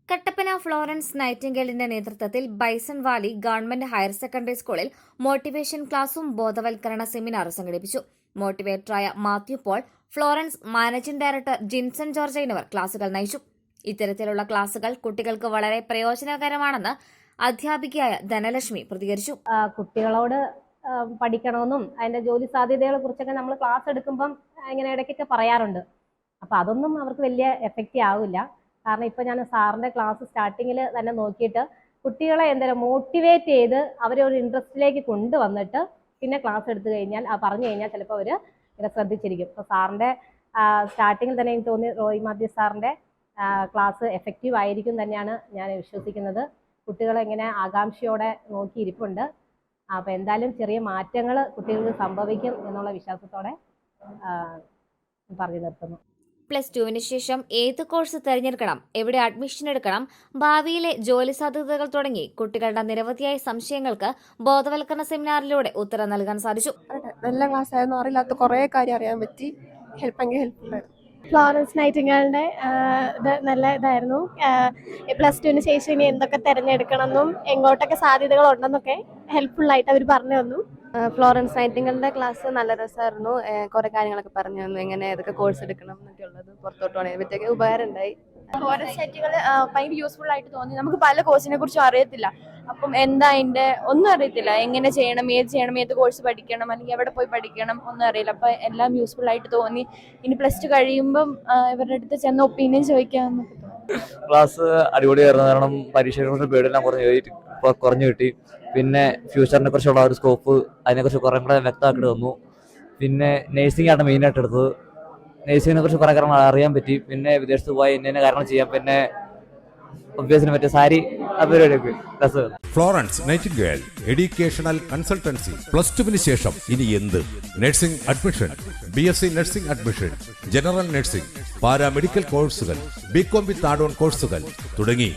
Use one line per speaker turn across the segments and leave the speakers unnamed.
Kattappana Florence നൈറ്റിംഗേലിന്റെ നേതൃത്വത്തിൽ Bison Valley government higher secondary സ്കൂളിൽ മോട്ടിവേഷൻ ക്ലാസും ബോധവൽക്കരണ സെമിനാറും സംഘടിപ്പിച്ചു. മോട്ടിവേറ്ററായ Mathew Paul, Florence managing director Jinson George എന്നിവർ ക്ലാസുകൾ നയിച്ചു. ഇത്തരത്തിലുള്ള ക്ലാസുകൾ കുട്ടികൾക്ക് വളരെ പ്രയോജനകരമാണെന്ന് അധ്യാപികയായ ധനലക്ഷ്മി പ്രതികരിച്ചു.
കുട്ടികളോട് പഠിക്കണമെന്നും അതിന്റെ ജോലി സാധ്യതകളെ കുറിച്ചൊക്കെ നമ്മൾ ക്ലാസ് എടുക്കുമ്പം ഇങ്ങനെ ഇടയ്ക്കൊക്കെ പറയാറുണ്ട്. അപ്പൊ അതൊന്നും അവർക്ക് വലിയ എഫക്റ്റീവ് ആവില്ല. കാരണം ഇപ്പൊ ഞാൻ സാറിന്റെ ക്ലാസ് സ്റ്റാർട്ടിങ്ങിൽ തന്നെ നോക്കിയിട്ട് കുട്ടികളെ എന്തായാലും മോട്ടിവേറ്റ് ചെയ്ത് അവരെ ഒരു ഇൻട്രസ്റ്റിലേക്ക് കൊണ്ടുവന്നിട്ട് പിന്നെ ക്ലാസ് എടുത്തു കഴിഞ്ഞാൽ പറഞ്ഞു കഴിഞ്ഞാൽ ചിലപ്പോൾ അവർ ഇങ്ങനെ ശ്രദ്ധിച്ചിരിക്കും. അപ്പോൾ സാറിന്റെ സ്റ്റാർട്ടിങ്ങിൽ തന്നെ എനിക്ക് തോന്നി റോയ് മാത്യു സാറിന്റെ ക്ലാസ് എഫക്റ്റീവ് ആയിരിക്കും തന്നെയാണ് ഞാൻ വിശ്വസിക്കുന്നത്. കുട്ടികളെ ഇങ്ങനെ ആകാംക്ഷയോടെ നോക്കിയിരിപ്പുണ്ട്. അപ്പോൾ എന്തായാലും ചെറിയ മാറ്റങ്ങൾ കുട്ടികൾക്ക് സംഭവിക്കും എന്നുള്ള വിശ്വാസത്തോടെ പറഞ്ഞു നിർത്തുന്നു.
+2 ശേഷം ഏത് കോഴ്സ് തിരഞ്ഞെടുക്കണം, എവിടെ അഡ്മിഷൻ എടുക്കണം, ഭാവിയിലെ ജോലി സാധ്യതകൾ തുടങ്ങി കുട്ടികളുടെ നിരവധിയായ സംശയങ്ങൾക്ക് ബോധവൽക്കരണ സെമിനാറിലൂടെ ഉത്തരം നൽകാൻ സാധിച്ചു.
നല്ല ക്ലാസ് ആയിരുന്നു. അറിയില്ലാത്ത കുറേ കാര്യം അറിയാൻ പറ്റി. ഹെൽപ്ഫുൾ ആയിരുന്നു.
ഫ്ലോറൻസ് നൈറ്റിംഗേലിന്റെ ഇത് നല്ല ഇതായിരുന്നു. +2 ശേഷം ഇനി എന്തൊക്കെ തിരഞ്ഞെടുക്കണമെന്നും എങ്ങോട്ടൊക്കെ സാധ്യതകൾ ഉണ്ടെന്നൊക്കെ ഹെൽപ്ഫുൾ ആയിട്ട് അവർ പറഞ്ഞു തന്നു.
ഫ്ലോറൻസ് നൈറ്റിംഗേലിന്റെ ക്ലാസ് നല്ല രസമായിരുന്നു. കുറെ കാര്യങ്ങളൊക്കെ പറഞ്ഞു തന്നു, എങ്ങനെ ഏതൊക്കെ കോഴ്സ് എടുക്കണം എന്നൊക്കെ ഉള്ളത്. പുറത്തോട്ട് പോകണതിനെ പറ്റിയൊക്കെ ഉപകാരം ഉണ്ടായി.
ഫോറസ്റ്റ് സൈറ്റുകൾ ഭയങ്കര യൂസ്ഫുൾ ആയിട്ട് തോന്നി. നമുക്ക് പല കോഴ്സിനെ കുറിച്ചും അറിയത്തില്ല. അപ്പം എന്താ അതിന്റെ ഒന്നും അറിയത്തില്ല. എങ്ങനെ ചെയ്യണം, ഏത് കോഴ്സ് പഠിക്കണം, അല്ലെങ്കിൽ എവിടെ പോയി പഠിക്കണം ഒന്നും അറിയില്ല. അപ്പൊ എല്ലാം യൂസ്ഫുൾ ആയിട്ട് തോന്നി. ഇനി +2 കഴിയുമ്പം ഇവരുടെ അടുത്ത് ചെന്ന് ഒപ്പീനിയൻ ചോദിക്കാമെന്നൊക്കെ തോന്നി.
ക്ലാസ് അടിപൊളിയായിരുന്നു. കാരണം പരീക്ഷയെക്കുറിച്ച് പേടിയെല്ലാം കുറഞ്ഞു കിട്ടി. പിന്നെ ഫ്യൂച്ചറിനെ കുറിച്ചുള്ള ഒരു സ്കോപ്പ് അതിനെക്കുറിച്ച് കുറേ കൂടെ വ്യക്തമാക്കി തന്നു. പിന്നെ നേഴ്സിംഗ് ആണ് മെയിനായിട്ട് എടുത്തത്. നേഴ്സിങ്ങിനെ കുറിച്ച് കുറേ കാര്യങ്ങൾ അറിയാൻ പറ്റി. പിന്നെ വിദേശത്ത് പോയി ഇന്ന കാര്യങ്ങൾ ചെയ്യാം. പിന്നെ ഒബ്വിയസിനെ പറ്റിയ സാരി അവരൊക്കെ രസം.
Florence Nightingale educational consultancy. +2 ശേഷം ഇനി എന്ത്? Nursing admission, BSc nursing admission, general nursing, paramedical കോഴ്സുകൾ, BCom വിത്ത് ആഡ് ഓൺ കോഴ്സുകൾ തുടങ്ങി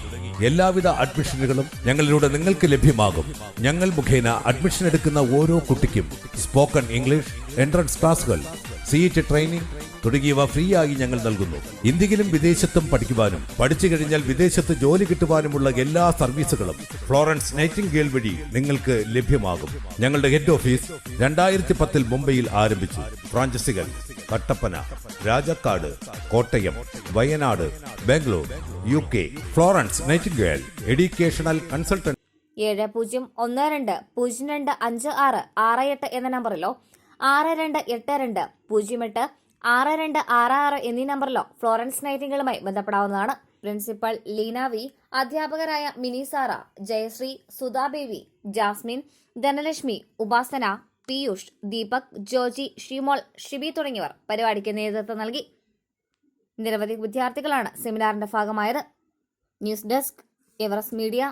എല്ലാവിധ അഡ്മിഷനുകളും ഞങ്ങളിലൂടെ നിങ്ങൾക്ക് ലഭ്യമാകും. ഞങ്ങൾ മുഖേന അഡ്മിഷൻ എടുക്കുന്ന ഓരോ കുട്ടിക്കും സ്പോക്കൺ ഇംഗ്ലീഷ്, എൻട്രൻസ് ക്ലാസുകൾ, CET ട്രെയിനിങ് തുടങ്ങിയവ ഫ്രീ ആയി ഞങ്ങൾ നൽകുന്നു. ഇന്ത്യയിലും വിദേശത്തും പഠിക്കുവാനും പഠിച്ചു കഴിഞ്ഞാൽ വിദേശത്ത് ജോലി കിട്ടുവാനുമുള്ള എല്ലാ സർവീസുകളും ഫ്ലോറൻസ് നൈറ്റിംഗേൽ വഴി നിങ്ങൾക്ക് ലഭ്യമാകും. ഞങ്ങളുടെ ഹെഡ് ഓഫീസ് 2010 മുംബൈയിൽ ആരംഭിച്ചു. ഫ്രാഞ്ചൈസികൾ Kattappana, Rajakkad, Kottayam, Wayanad, Bangalore, UK. Florence Nightingale educational consultant.
7012025668 എന്ന നമ്പറിലോ 6282086266 എന്നീ നമ്പറിലോ ഫ്ലോറൻസ് നൈറ്റിംഗേലുമായി ബന്ധപ്പെടാവുന്നതാണ്. പ്രിൻസിപ്പൽ ലീന വി, അധ്യാപകരായ മിനി സാറ, ജയശ്രീ, സുധാബേബി, ജാസ്മിൻ, ധനലക്ഷ്മി, ഉപാസന, പീയൂഷ്, ദീപക്, ജോജി, ഷിമോൾ, ഷിബി തുടങ്ങിയവർ പരിപാടിക്ക് നേതൃത്വം നൽകി. നിരവധി വിദ്യാർത്ഥികളാണ് സെമിനാറിന്റെ ഭാഗമായത്. News desk, Everest media.